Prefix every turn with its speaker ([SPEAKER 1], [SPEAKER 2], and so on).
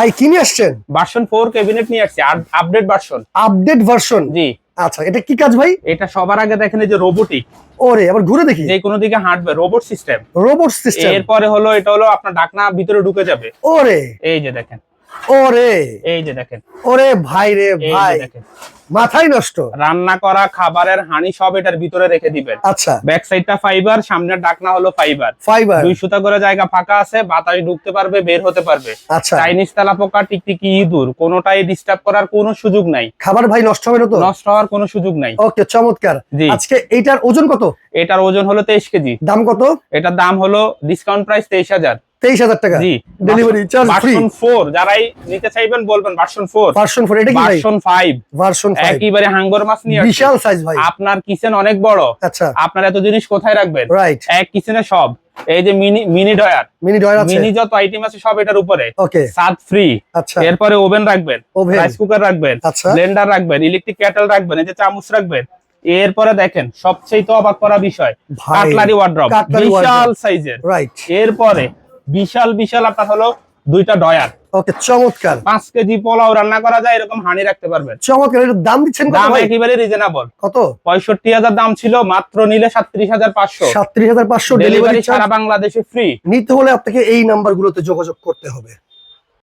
[SPEAKER 1] ভাই কি নিয়ে আসছেন?
[SPEAKER 2] ভার্সন 4 ক্যাবিনেট নিয়ে আসছে, আপডেট ভার্সন।
[SPEAKER 1] Update version?
[SPEAKER 2] জি।
[SPEAKER 1] আচ্ছা, এটা কি কাজ ভাই?
[SPEAKER 2] এটা সবার আগে দেখেন এই যে রোবোটিক,
[SPEAKER 1] ওরে আবার ঘুরে দেখি,
[SPEAKER 2] যে কোনো দিকে হাঁটবে, রোবট সিস্টেম।
[SPEAKER 1] Robot system.
[SPEAKER 2] এরপরে হলো এটা হলো আপনার ঢাকনা ভিতরে ঢুকে যাবে।
[SPEAKER 1] ওরে
[SPEAKER 2] এই যে দেখেন,
[SPEAKER 1] ওরে
[SPEAKER 2] এই যে দেখেন,
[SPEAKER 1] ওরে ভাই রে
[SPEAKER 2] এই
[SPEAKER 1] ভাই,
[SPEAKER 2] যে দেখেন,
[SPEAKER 1] মাথায় নষ্ট।
[SPEAKER 2] রান্না করা খাবারের হাঁড়ি সব এটার ভিতরে রেখে দিবেন।
[SPEAKER 1] আচ্ছা,
[SPEAKER 2] ব্যাক সাইডটা ফাইবার, সামনের ঢাকনা হলো ফাইবার।
[SPEAKER 1] ফাইবার।
[SPEAKER 2] 2 সুতা করে জায়গা ফাঁকা আছে, বাতাস ঢুকতে পারবে, বের হতে পারবে।
[SPEAKER 1] আচ্ছা,
[SPEAKER 2] চাইনিজ তেলাপোকা, টিকটিকি, ইঁদুর কোনোটাই ডিস্টার্ব করার কোনো সুযোগ নাই।
[SPEAKER 1] খাবার ভাই নষ্ট হবে না তো?
[SPEAKER 2] নষ্ট হওয়ার কোনো সুযোগ নাই।
[SPEAKER 1] ওকে, চমৎকার।
[SPEAKER 2] জি।
[SPEAKER 1] আজকে এইটার ওজন কত?
[SPEAKER 2] এটার ওজন হলো 23 কেজি।
[SPEAKER 1] দাম কত?
[SPEAKER 2] এটার দাম হলো ডিসকাউন্ট প্রাইস 23,000।
[SPEAKER 1] 23,000 টাকা।
[SPEAKER 2] জি।
[SPEAKER 1] Delivery charge free.
[SPEAKER 2] ভার্সন 4 যারাই নিতে চাইবেন বলবেন ভার্সন 4।
[SPEAKER 1] ভার্সন 4 এটা কি ভাই?
[SPEAKER 2] ভার্সন 5।
[SPEAKER 1] ভার্সন 5
[SPEAKER 2] একেবারে হাঙ্গর মাছ নিয়ে আসছে।
[SPEAKER 1] বিশাল সাইজ ভাই।
[SPEAKER 2] আপনার কিচেন অনেক বড়।
[SPEAKER 1] আচ্ছা,
[SPEAKER 2] আপনার এত জিনিস কোথায় রাখবেন?
[SPEAKER 1] রাইট।
[SPEAKER 2] এক কিচেনে সব। এই যে মিনি ডয়ার,
[SPEAKER 1] মিনি ডয়ার আছে।
[SPEAKER 2] মিনি যত আইটেম আছে সব এটার উপরে।
[SPEAKER 1] ওকে,
[SPEAKER 2] সাত ফ্রি।
[SPEAKER 1] আচ্ছা।
[SPEAKER 2] এরপরে ওভেন রাখবেন,
[SPEAKER 1] ওভেন,
[SPEAKER 2] রাইস কুকার রাখবেন,
[SPEAKER 1] আচ্ছা।
[SPEAKER 2] ব্লেন্ডার রাখবেন, ইলেকট্রিক কেটল রাখবেন, এই যে চামচ রাখবেন। এরপরে দেখেন সবচেয়ে তো অবাক করা বিষয়,
[SPEAKER 1] ভাই,
[SPEAKER 2] কাটলারি ওয়ার্ড্রপ,
[SPEAKER 1] কাটলারি
[SPEAKER 2] বিশাল
[SPEAKER 1] ওয়ার্ড্রপ।
[SPEAKER 2] সাইজের।
[SPEAKER 1] রাইট।
[SPEAKER 2] এরপরে বিশাল বিশাল আপনার হলো 2টা ডয়ার।
[SPEAKER 1] ওকে, চমৎকার।
[SPEAKER 2] 5 কেজি পোলাও রান্না করা যায় এরকম হাঁড়ি রাখতে পারবেন।
[SPEAKER 1] চমৎকার। এটার দাম দিচ্ছেন কত
[SPEAKER 2] দাম
[SPEAKER 1] ভাই?
[SPEAKER 2] একেবারে রিজনেবল।
[SPEAKER 1] কত?
[SPEAKER 2] 65,000 দাম ছিল, মাত্র নিলে 37,500।
[SPEAKER 1] 37,500
[SPEAKER 2] ডেলিভারি
[SPEAKER 1] ডেলিভারি
[SPEAKER 2] সারা
[SPEAKER 1] চার্জ।
[SPEAKER 2] বাংলাদেশে ফ্রি।
[SPEAKER 1] নিতে হলে আপনাকে এই নাম্বারগুলোতে যোগাযোগ করতে হবে।